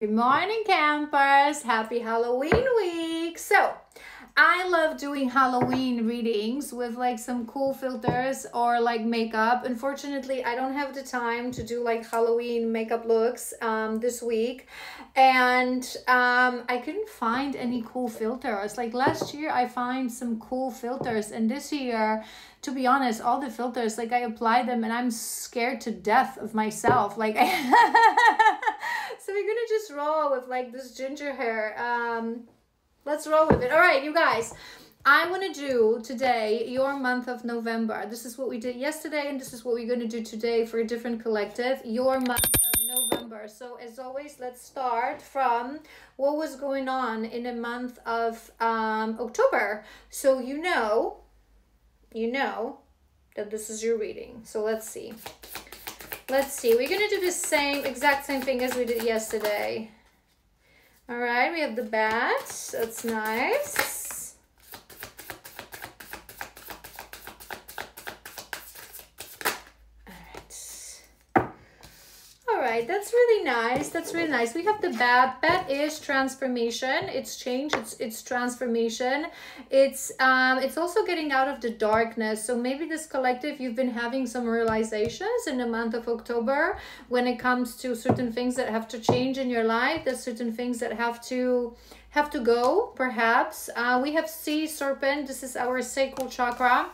Good morning, campers. Happy Halloween week. So I love doing Halloween readings with like some cool filters or like makeup. Unfortunately, I don't have the time to do like Halloween makeup looks this week. And I couldn't find any cool filters. Like last year, I find some cool filters. And this year, to be honest, all the filters, like I apply them and I'm scared to death of myself. Like so we're gonna just roll with like this ginger hair. Let's roll with it. All right, you guys. I want to do today your month of November. This is what we did yesterday, and this is what we're going to do today for a different collective. Your month of November. So as always, let's start from what was going on in the month of October. So you know that this is your reading. So let's see. We're going to do the exact same thing as we did yesterday. All right, we have the bat. That's nice. All right, that's really nice. We have the bat. Bat is transformation. It's change. It's transformation. It's also getting out of the darkness. So maybe this collective, you've been having some realizations in the month of October when it comes to certain things that have to change in your life. There's certain things that have to go. Perhaps we have sea serpent. This is our sacral chakra.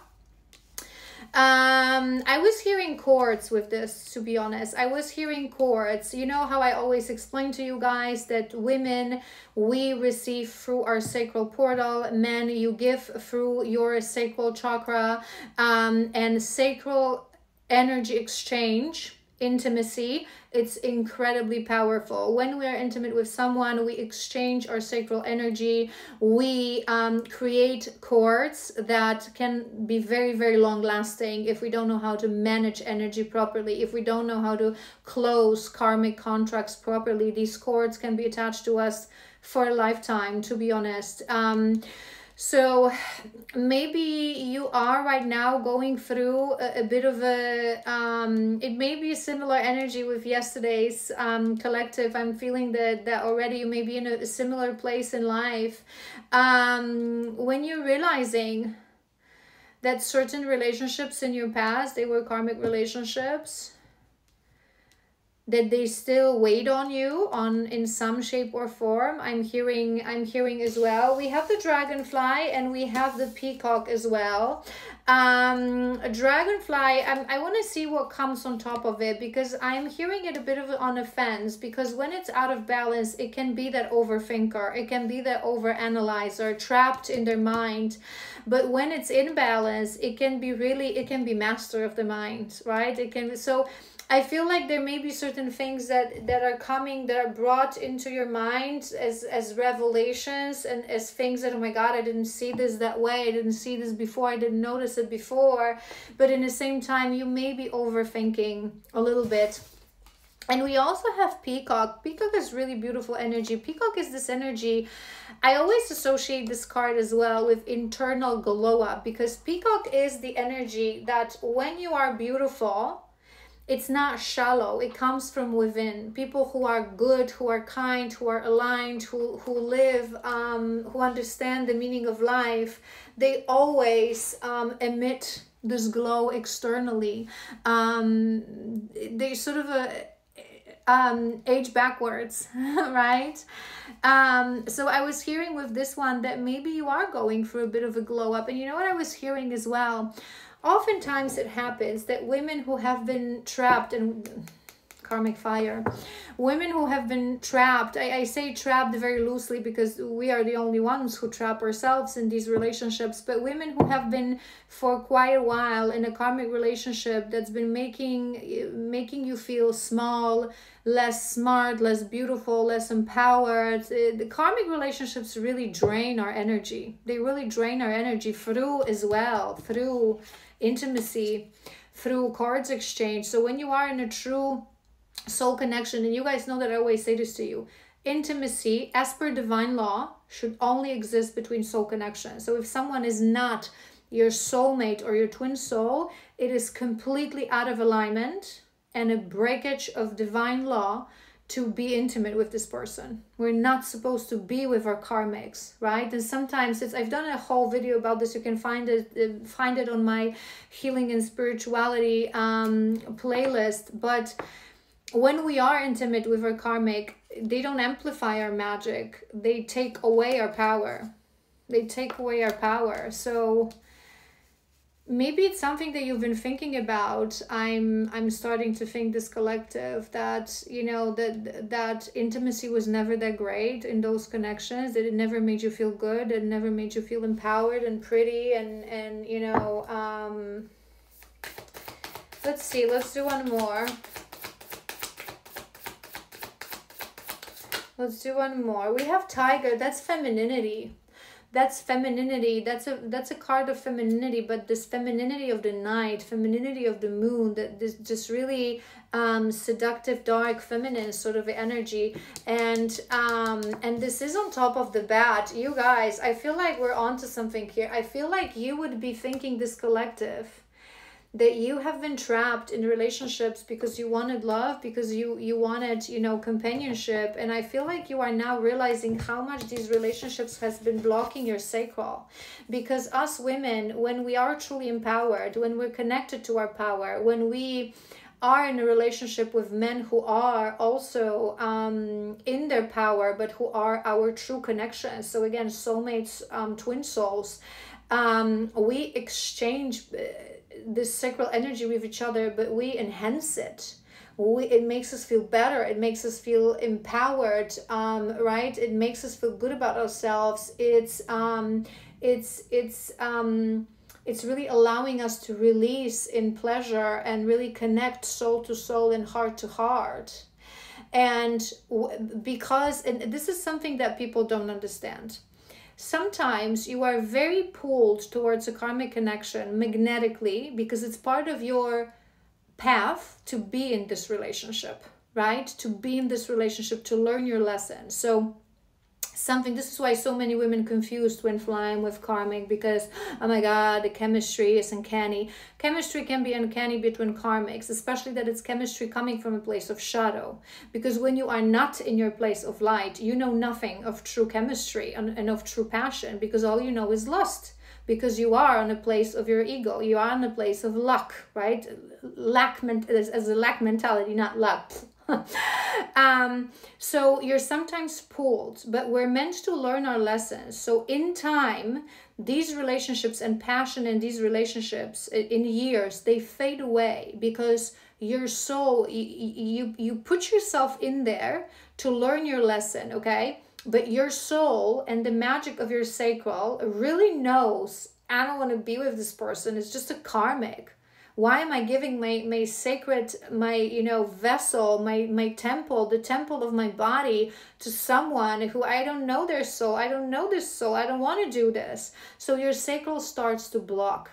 I was hearing chords with this, to be honest. I was hearing chords. You know how I always explain to you guys that women, we receive through our sacral portal. Men, you give through your sacral chakra. And sacral energy exchange, intimacy, it's incredibly powerful. When we are intimate with someone, we exchange our sacral energy. We create cords that can be very, very long lasting if we don't know how to manage energy properly. If we don't know how to close karmic contracts properly, these cords can be attached to us for a lifetime, to be honest. So maybe you are right now going through a bit of a, it may be a similar energy with yesterday's collective. I'm feeling that already you may be in a similar place in life. When you're realizing that certain relationships in your past, they were karmic relationships, that they still weighed on you in some shape or form. I'm hearing as well. We have the dragonfly and we have the peacock as well. A dragonfly, I want to see what comes on top of it, because I'm hearing it a bit of on a fence, because when it's out of balance, it can be that overthinker, it can be that overanalyzer, trapped in their mind. But when it's in balance, it can be master of the mind, right? So I feel like there may be certain things that are coming, that are brought into your mind as revelations and as things that, oh my God, I didn't see this that way. I didn't see this before. I didn't notice it before. But in the same time, you may be overthinking a little bit. And we also have peacock. Peacock is really beautiful energy. Peacock is this energy. I always associate this card as well with internal glow up, because peacock is the energy that when you are beautiful, it's not shallow. It comes from within. People who are good, who are kind, who are aligned, who live, who understand the meaning of life, they always emit this glow externally. They sort of age backwards, right? So I was hearing with this one that maybe you are going through a bit of a glow up. And you know what I was hearing as well? Oftentimes it happens that women who have been trapped in karmic fire, women who have been trapped, I say trapped very loosely because we are the only ones who trap ourselves in these relationships, but women who have been for quite a while in a karmic relationship that's been making you feel small, less smart, less beautiful, less empowered. The karmic relationships really drain our energy. They really drain our energy through intimacy, through cards exchange. So when you are in a true soul connection, and you guys know that I always say this to you, intimacy, as per divine law, should only exist between soul connections. So if someone is not your soulmate or your twin soul, it is completely out of alignment and a breakage of divine law to be intimate with this person. We're not supposed to be with our karmics, right? And sometimes I've done a whole video about this. You can find it on my healing and spirituality playlist. But when we are intimate with our karmic, they don't amplify our magic. They take away our power. They take away our power. So maybe it's something that you've been thinking about. I'm starting to think, this collective, that, you know, that intimacy was never that great in those connections, that it never made you feel good, it never made you feel empowered and pretty, and you know, let's see, let's do one more. Let's do one more. We have Tiger. That's femininity. That's femininity. That's a card of femininity, but this femininity of the night, femininity of the moon, that this just really seductive, dark, feminine sort of energy. And this is on top of the bat. You guys, I feel like we're onto something here. I feel like you would be thinking, this collective, that you have been trapped in relationships because you wanted love, because you wanted, you know, companionship. And I feel like you are now realizing how much these relationships has been blocking your sacral. Because us women, when we are truly empowered, when we're connected to our power, when we are in a relationship with men who are also in their power, but who are our true connections, so again, soulmates, twin souls, we exchange this sacral energy with each other, but we enhance it. It makes us feel better. It makes us feel empowered, right? It makes us feel good about ourselves. It's really allowing us to release in pleasure and really connect soul to soul and heart to heart. And because, and this is something that people don't understand. Sometimes you are very pulled towards a karmic connection magnetically because it's part of your path to be in this relationship, right? To be in this relationship, to learn your lesson. So this is why so many women confuse twin flame with karmic, because, oh my God, the chemistry is uncanny. Chemistry can be uncanny between karmics, especially that it's chemistry coming from a place of shadow. Because when you are not in your place of light, you know nothing of true chemistry and of true passion, because all you know is lust. Because you are on a place of your ego. You are on a place of luck, right? As a lack mentality, not luck. So you're sometimes pulled, but we're meant to learn our lessons. So in time, these relationships and passion in these relationships in years, they fade away because your soul, you put yourself in there to learn your lesson, okay? But your soul and the magic of your sacral really knows, I don't want to be with this person. It's just a karmic. Why am I giving my sacred, my, you know, vessel, my temple, the temple of my body to someone who I don't know their soul? I don't know this soul. I don't want to do this. So your sacral starts to block.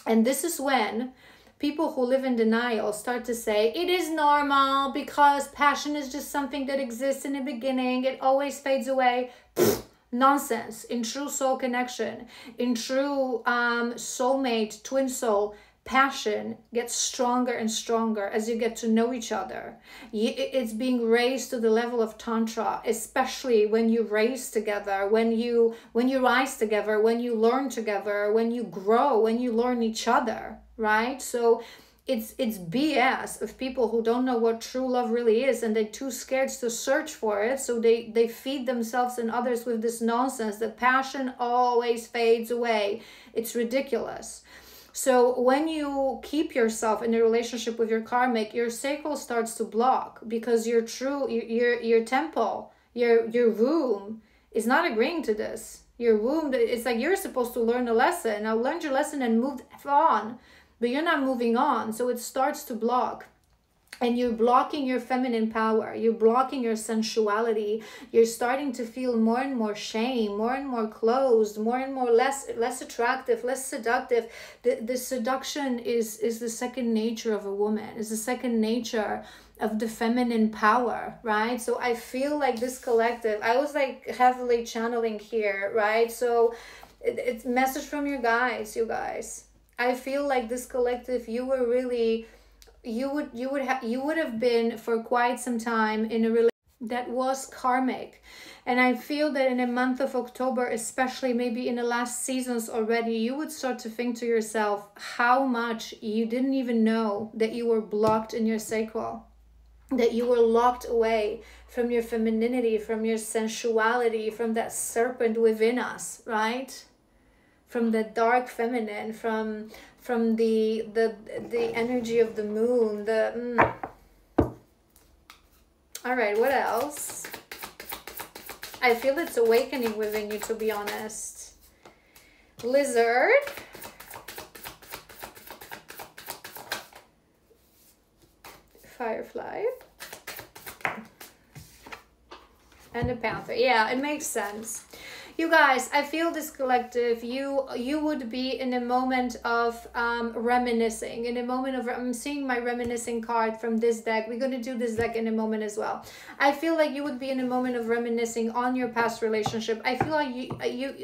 And this is when people who live in denial start to say, it is normal because passion is just something that exists in the beginning. It always fades away. Pfft, nonsense. In true soul connection, in true soulmate, twin soul, passion gets stronger and stronger as you get to know each other. It's being raised to the level of tantra, especially when you raise together, when you rise together, when you learn together, when you grow, when you learn each other, right? So it's BS of people who don't know what true love really is, and they're too scared to search for it. So they feed themselves and others with this nonsense that passion always fades away. It's ridiculous. So when you keep yourself in a relationship with your karmic, your sacral starts to block because your temple, your womb is not agreeing to this. Your womb, it's like you're supposed to learn a lesson. Now learn your lesson and move on, but you're not moving on. So it starts to block. And you're blocking your feminine power. You're blocking your sensuality. You're starting to feel more and more shame, more and more closed, more and more less attractive, less seductive. The seduction is the second nature of a woman. Is the second nature of the feminine power, right? So I feel like this collective, I was like heavily channeling here, right? So it's message from your guys, you guys. I feel like this collective, you were really you would have been for quite some time in a relationship that was karmic. And I feel that in the month of October, especially maybe in the last seasons already, you would start to think to yourself how much you didn't even know that you were blocked in your sacral, that you were locked away from your femininity, from your sensuality, from that serpent within us, right? From the dark feminine, from the energy of the moon, All right, what else? I feel it's awakening within you, to be honest. Lizard. Firefly. And the panther. Yeah, it makes sense. You guys, I feel this collective, you would be in a moment of reminiscing, in a moment of, I'm seeing my reminiscing card from this deck. We're going to do this deck in a moment as well. I feel like you would be in a moment of reminiscing on your past relationship. I feel like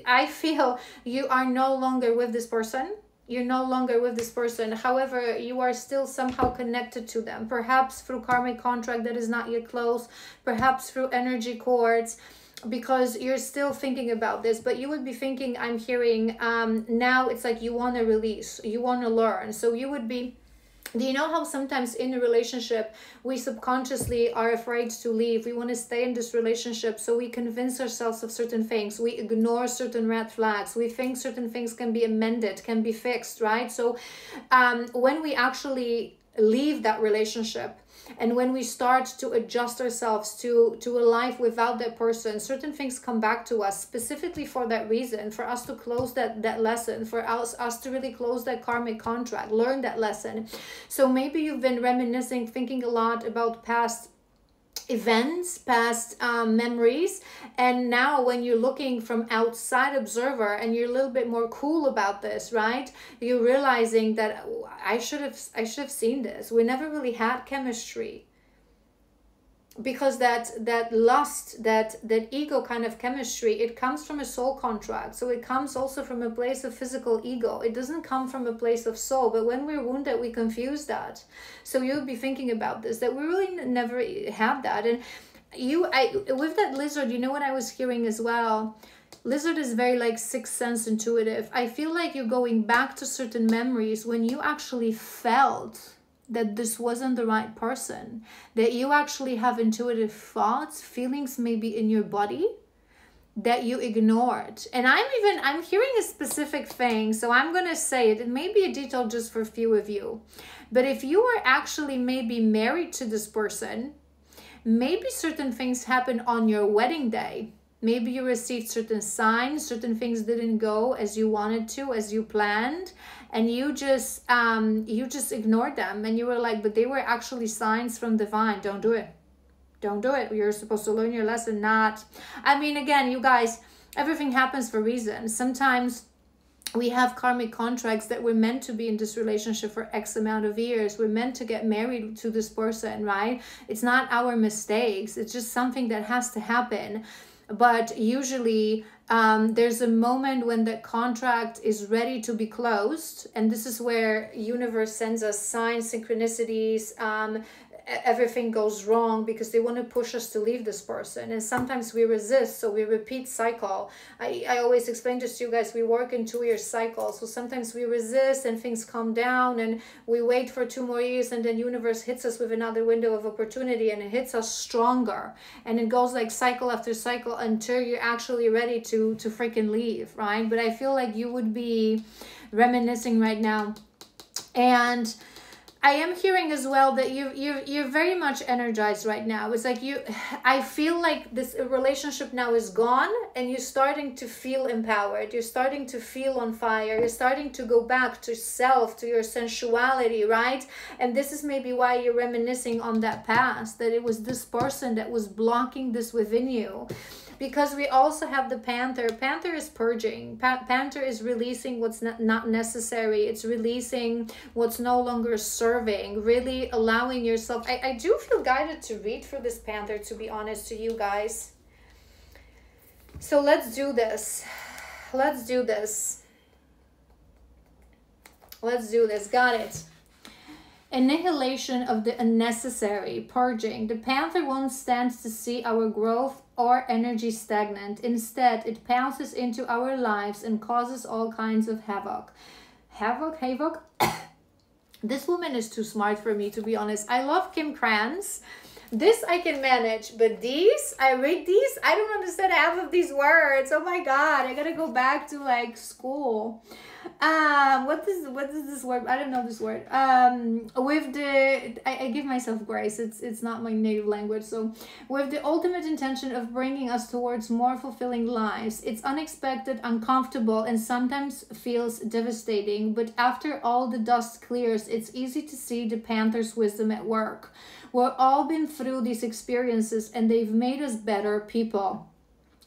I feel you are no longer with this person. You're no longer with this person. However, you are still somehow connected to them. Perhaps through karmic contract that is not yet closed. Perhaps through energy cords. Because you're still thinking about this, but you would be thinking, I'm hearing, now it's like you want to release, you want to learn. So you would be, do you know how sometimes in a relationship, we subconsciously are afraid to leave? We want to stay in this relationship, so we convince ourselves of certain things. We ignore certain red flags. We think certain things can be amended, can be fixed, right? So when we actually leave that relationship, and when we start to adjust ourselves to a life without that person, certain things come back to us specifically for that reason, for us to close that lesson, for us to really close that karmic contract, learn that lesson. So maybe you've been reminiscing, thinking a lot about past events, past memories, and now when you're looking from outside observer and you're a little bit more cool about this, right, you're realizing that I should have seen this. We never really had chemistry, because that lust, that ego kind of chemistry, it comes from a soul contract. So it comes also from a place of physical ego. It doesn't come from a place of soul. But when we're wounded, we confuse that. So you'll be thinking about this, that we really never had that. And with that lizard, you know what I was hearing as well? Lizard is very like sixth sense intuitive. I feel like you're going back to certain memories when you actually felt that this wasn't the right person, that you actually have intuitive thoughts, feelings maybe in your body that you ignored. And I'm hearing a specific thing, so I'm going to say it. It may be a detail just for a few of you, but if you are actually maybe married to this person, maybe certain things happen on your wedding day. Maybe you received certain signs, certain things didn't go as you wanted to, as you planned, and you just ignored them, and you were like, but they were actually signs from divine. Don't do it. Don't do it. You're supposed to learn your lesson, not. I mean, again, you guys, everything happens for reasons. Sometimes we have karmic contracts that we're meant to be in this relationship for X amount of years. We're meant to get married to this person, right? It's not our mistakes. It's just something that has to happen. But usually there's a moment when the contract is ready to be closed. And this is where universe sends us signs, synchronicities, everything goes wrong because they want to push us to leave this person. And sometimes we resist, so we repeat cycle. I always explain this to you guys, we work in 2-year cycles. So sometimes we resist and things calm down and we wait for 2 more years, and then universe hits us with another window of opportunity and it hits us stronger. And it goes like cycle after cycle until you're actually ready to freaking leave, right? But I feel like you would be reminiscing right now. And I am hearing as well that you're very much energized right now. It's like I feel like this relationship now is gone and you're starting to feel empowered. You're starting to feel on fire. You're starting to go back to self, to your sensuality, right? And this is maybe why you're reminiscing on that past, that it was this person that was blocking this within you. Because we also have the panther. Panther is purging. Panther is releasing what's not necessary. It's releasing what's no longer serving. Really allowing yourself. I do feel guided to read through this panther, to be honest to you guys. So let's do this. Let's do this. Let's do this. Got it. Annihilation of the unnecessary, purging. The panther won't stand to see our growth or energy stagnant. Instead, it pounces into our lives and causes all kinds of havoc. Havoc? This woman is too smart for me, to be honest. I love Kim Kranz. This I can manage, but these, I read these, I don't understand half of these words. Oh my God, I gotta go back to like school. What is this word? I don't know this word. With the, I give myself grace. It's not my native language. So with the ultimate intention of bringing us towards more fulfilling lives. It's unexpected, uncomfortable, and sometimes feels devastating. But after all the dust clears, it's easy to see the panther's wisdom at work. We've all been through these experiences and they've made us better people.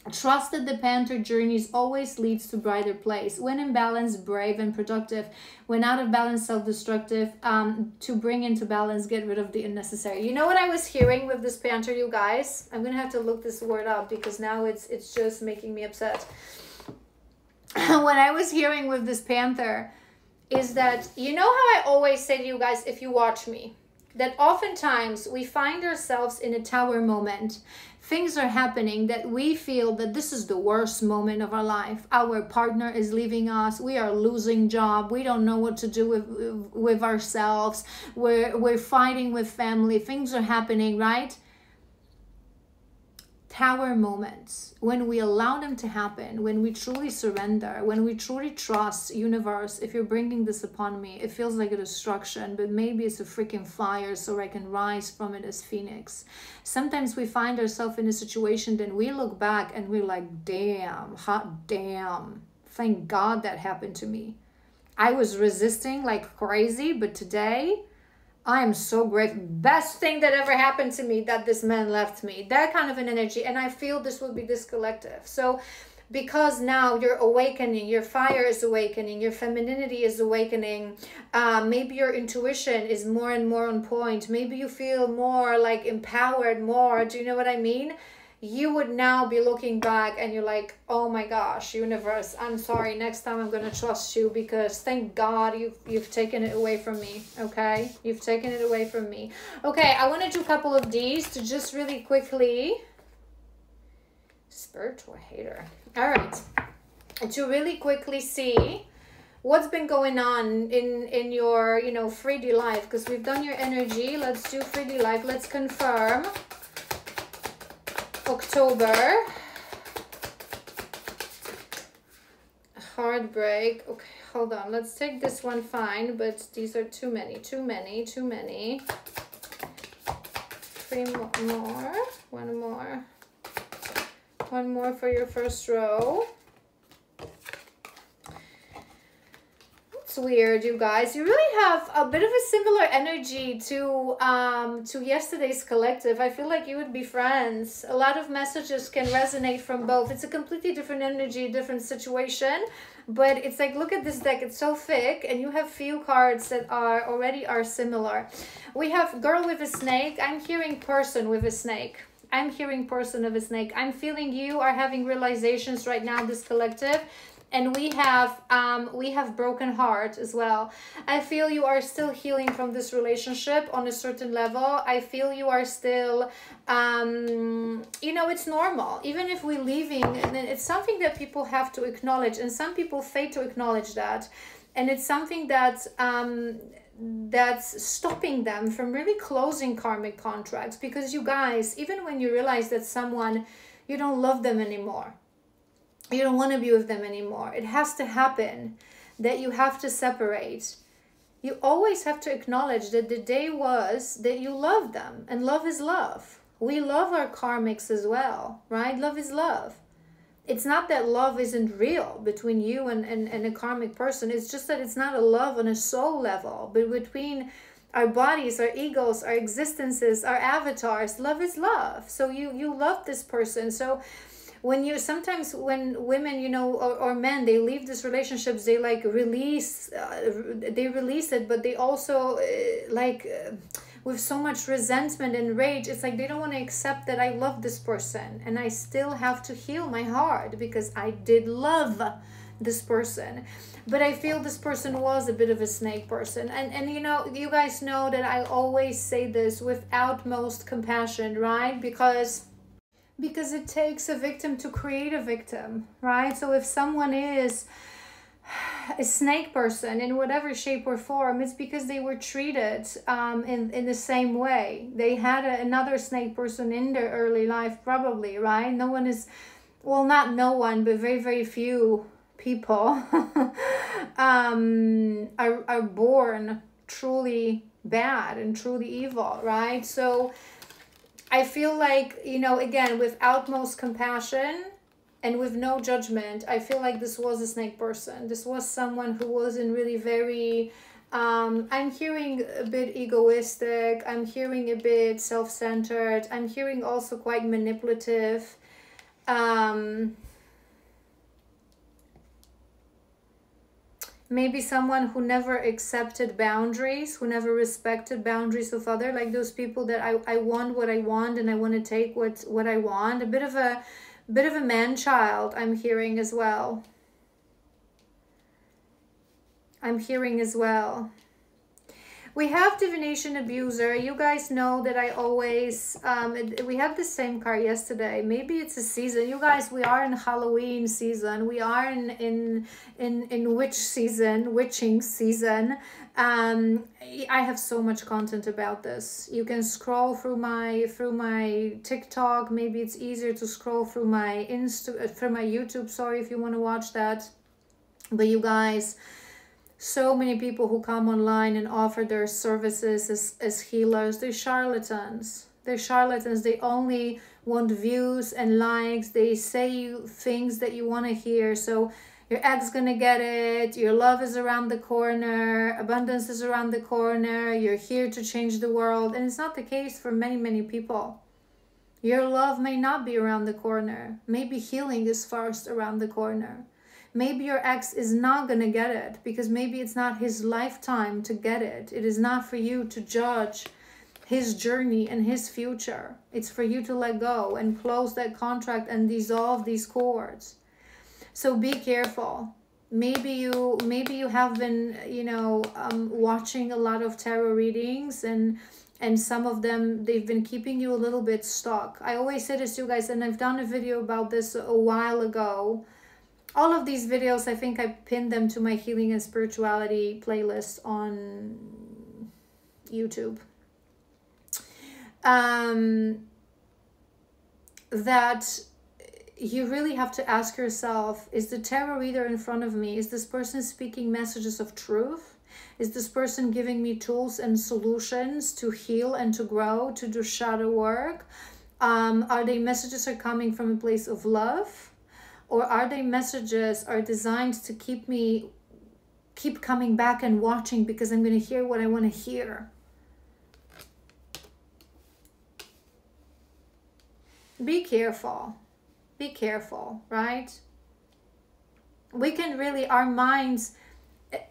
Trust that the panther journeys always leads to brighter place. When in balance, brave and productive. When out of balance, self-destructive. To bring into balance, get rid of the unnecessary. You know what I was hearing with this panther, you guys? I'm gonna have to look this word up because now it's just making me upset. What I was hearing with this panther is that, you know how I always say to you guys, if you watch me, that oftentimes we find ourselves in a tower moment. Things are happening that we feel that this is the worst moment of our life. Our partner is leaving us. We are losing job. We don't know what to do with ourselves. We're fighting with family. Things are happening, right? Tower moments, when we allow them to happen, when we truly surrender, when we truly trust, universe, if you're bringing this upon me, it feels like a destruction, but maybe it's a freaking fire so I can rise from it as Phoenix. Sometimes we find ourselves in a situation, then we look back and we're like, damn, hot damn, thank God that happened to me. I was resisting like crazy, but today I am so grateful. Best thing that ever happened to me that this man left me. That kind of an energy. And I feel this will be this collective. So because now you're awakening, your fire is awakening, your femininity is awakening. Maybe your intuition is more and more on point. Maybe you feel more like empowered more. Do you know what I mean? You would now be looking back and you're like, oh my gosh, universe, I'm sorry. Next time I'm going to trust you because thank God you've taken it away from me. Okay. You've taken it away from me. Okay. I want to do a couple of these to just really quickly. Spiritual hater. All right. To really quickly see what's been going on in your, 3D life, because we've done your energy. Let's do 3D life. Let's confirm. October, heartbreak. Okay, hold on. Let's take this one fine, but these are too many. 3 more. One more for your first row. Weird, you guys. You really have a bit of a similar energy to yesterday's collective. I feel like you would be friends. A lot of messages can resonate from both. It's a completely different energy, different situation, but it's like, look at this deck. It's so thick, and you have few cards that are similar. We have girl with a snake. I'm hearing person with a snake. I'm hearing person of a snake. I'm feeling you are having realizations right now, this collective. And we have broken heart as well. I feel you are still healing from this relationship on a certain level. I feel you are still, it's normal. Even if we're leaving, it's something that people have to acknowledge. And some people fail to acknowledge that. And it's something that's stopping them from really closing karmic contracts. Because you guys, even when you realize that someone, you don't love them anymore, you don't want to be with them anymore, it has to happen that you have to separate. You always have to acknowledge that the day was that you love them, and love is love. We love our karmics as well, right? Love is love. It's not that love isn't real between you and a karmic person. It's just that it's not a love on a soul level, but between our bodies, our egos, our existences, our avatars. Love is love. So you love this person. So sometimes when women, or men, they leave these relationships, they like release it, but they also with so much resentment and rage, it's like they don't want to accept that I love this person and I still have to heal my heart because I did love this person. But I feel this person was a bit of a snake person. And you know, you guys know that I always say this with utmost compassion, right? Because it takes a victim to create a victim, right? So if someone is a snake person in whatever shape or form, it's because they were treated in the same way. They had another snake person in their early life, probably, right? No one is, well, not no one, but very, very few people are born truly bad and truly evil, right? So I feel like, you know, again, with utmost compassion and with no judgment, I feel like this was a snake person. This was someone who wasn't really very, I'm hearing a bit egoistic. I'm hearing a bit self-centered. I'm hearing also quite manipulative. Maybe someone who never accepted boundaries, who never respected boundaries of other, like those people that I want what I want and I want to take what I want. A bit of a man-child I'm hearing as well. I'm hearing as well. We have divination abuser. You guys know that I always, we had the same card yesterday. Maybe it's a season. You guys, we are in Halloween season. We are in witch season, witching season. I have so much content about this. You can scroll through my TikTok. Maybe it's easier to scroll through my YouTube, sorry, if you want to watch that. But you guys, so many people who come online and offer their services as healers, they're charlatans. They're charlatans. They only want views and likes. They say you things that you want to hear. So your ex gonna get it. Your love is around the corner. Abundance is around the corner. You're here to change the world. And it's not the case for many, many people. Your love may not be around the corner. Maybe healing is first around the corner. Maybe your ex is not going to get it because maybe it's not his lifetime to get it. It is not for you to judge his journey and his future. It's for you to let go and close that contract and dissolve these cords. So be careful. Maybe you have been, you know, watching a lot of tarot readings and some of them, they've been keeping you a little bit stuck. I always say this to you guys, and I've done a video about this a while ago. All of these videos, I think I pinned them to my healing and spirituality playlist on YouTube. That you really have to ask yourself, is the tarot reader in front of me, is this person speaking messages of truth? Is this person giving me tools and solutions to heal and to grow, to do shadow work? Are they messages are coming from a place of love? Or are they messages are designed to keep coming back and watching because I'm going to hear what I want to hear? Be careful. Be careful, right? We can really, our minds,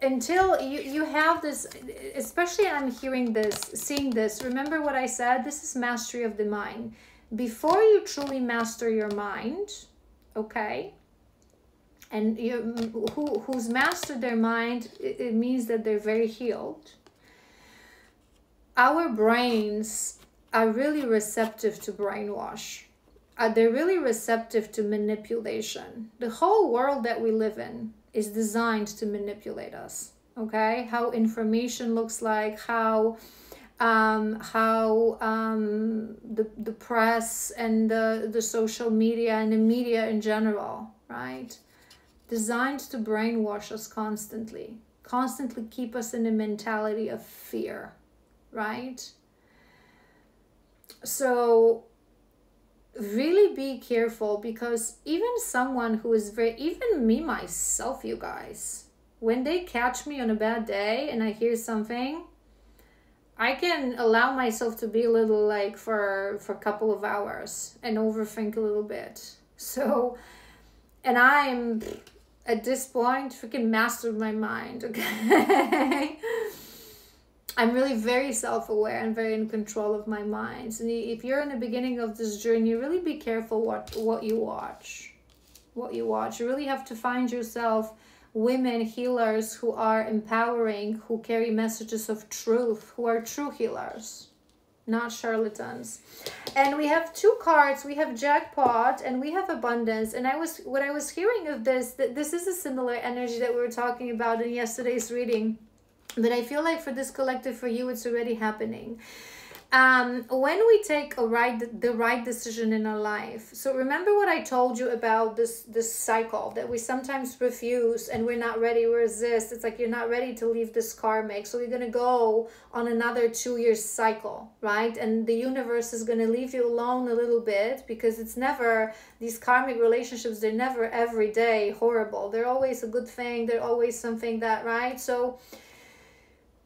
until you have this, especially I'm hearing this, seeing this, remember what I said, this is mastery of the mind. Before you truly master your mind, okay, and who's mastered their mind, it means that they're very healed. Our brains are really receptive to brainwash. They're really receptive to manipulation. The whole world that we live in is designed to manipulate us, okay? How information looks like, how the press and the social media and the media in general, right? Designed to brainwash us constantly keep us in a mentality of fear, right? So really be careful, because even someone who is even me myself, you guys, when they catch me on a bad day and I hear something, I can allow myself to be a little like for a couple of hours and overthink a little bit. So, and I'm at this point freaking mastered my mind, okay? I'm really very self-aware and very in control of my mind. And if you're in the beginning of this journey, really be careful what you watch. what you watch. You really have to find yourself women healers who are empowering, who carry messages of truth, who are true healers, not charlatans. And we have two cards. We have jackpot and we have abundance. And when I was hearing of this, this is a similar energy that we were talking about in yesterday's reading. But I feel like for this collective, for you, it's already happening. When we take the right decision in our life. So remember what I told you about this cycle that we sometimes refuse and we're not ready, we resist. It's like you're not ready to leave this karmic. So we're going to go on another 2-year cycle, right? And the universe is going to leave you alone a little bit because it's never, these karmic relationships, they're never every day horrible. They're always a good thing. They're always something that, right? So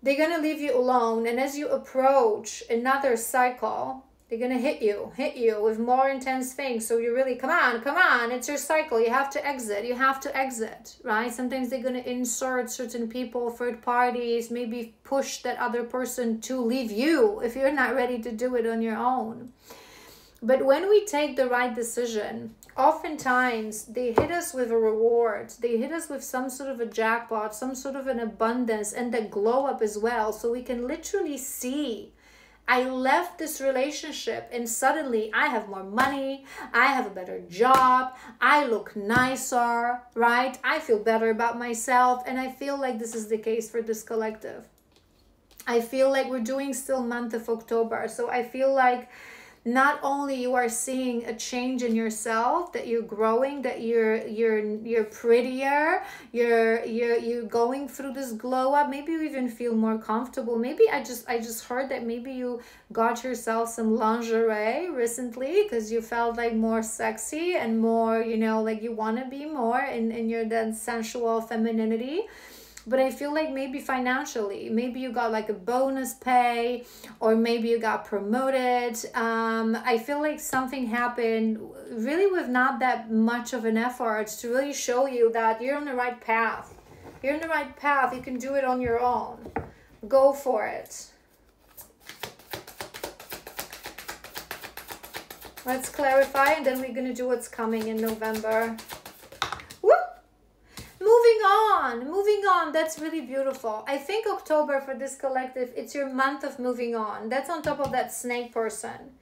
they're going to leave you alone. And as you approach another cycle, they're going to hit you with more intense things. So you really, come on, it's your cycle. You have to exit, right? Sometimes they're going to insert certain people, third parties, maybe push that other person to leave you if you're not ready to do it on your own. But when we take the right decision, oftentimes they hit us with a reward. They hit us with some sort of a jackpot, some sort of an abundance, and the glow up as well. So we can literally see, I left this relationship and suddenly I have more money, I have a better job, I look nicer, right? I feel better about myself. And I feel like this is the case for this collective. I feel like we're doing still month of October. So I feel like not only you are seeing a change in yourself, that you're growing, that you're prettier, you're going through this glow up. Maybe you even feel more comfortable. Maybe I just heard that maybe you got yourself some lingerie recently because you felt like more sexy and more, you know, like you want to be more in your that sensual femininity. But I feel like maybe financially, maybe you got like a bonus pay, or maybe you got promoted. I feel like something happened really with not that much of an effort to really show you that you're on the right path. You're on the right path. You can do it on your own. Go for it. Let's clarify, and then we're going to do what's coming in November. Moving on, that's really beautiful. I think October for this collective, it's your month of moving on. That's on top of that snake person.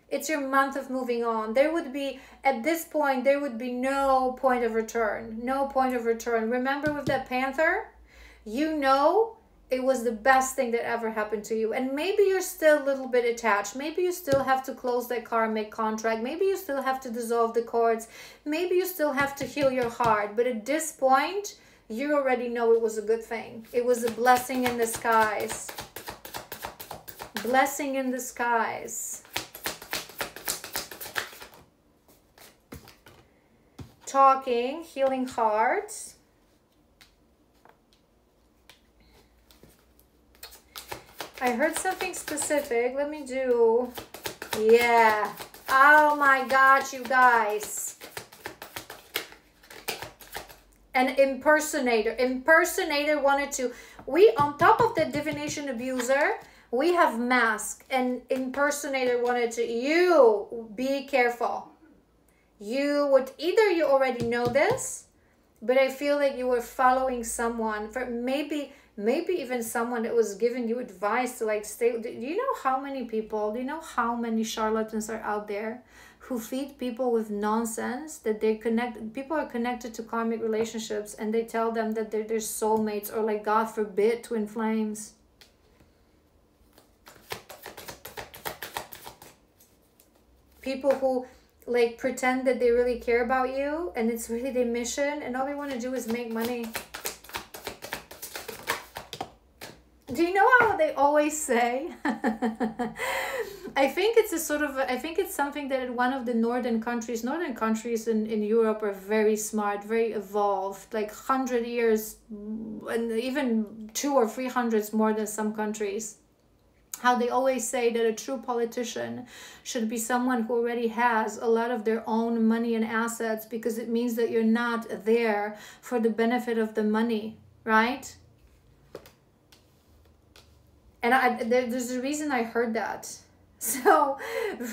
It's your month of moving on. There would be, at this point, there would be no point of return. No point of return. Remember with that panther, you know it was the best thing that ever happened to you. And maybe you're still a little bit attached. Maybe you still have to close that karmic contract. Maybe you still have to dissolve the cords. Maybe you still have to heal your heart. But at this point, you already know it was a good thing. It was a blessing in disguise. Blessing in disguise. Talking, healing hearts. I heard something specific. Let me do. Yeah. Oh my God, you guys. An impersonator. Impersonator wanted to. We, on top of the divination abuser, we have mask. And impersonator wanted to. You, be careful. You would, either you already know this, but I feel like you were following someone, for maybe even someone that was giving you advice to like stay. Do you know how many people, do you know how many charlatans are out there who feed people with nonsense, that people are connected to karmic relationships and they tell them that they're their soulmates, or like, God forbid, twin flames. People who like pretend that they really care about you and it's really their mission and all they want to do is make money. Do you know how they always say? I think it's a sort of, I think it's something that in one of the northern countries in Europe are very smart, very evolved, like 100 years and even 200 or 300 more than some countries. How they always say that a true politician should be someone who already has a lot of their own money and assets, because it means that you're not there for the benefit of the money, right? And there's a reason I heard that. So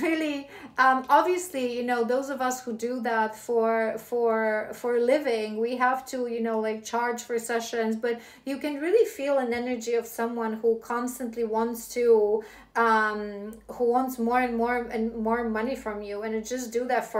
really, obviously, you know, those of us who do that for a living, we have to, you know, like charge for sessions, but you can really feel an energy of someone who constantly wants to who wants more and more money from you, and just do that for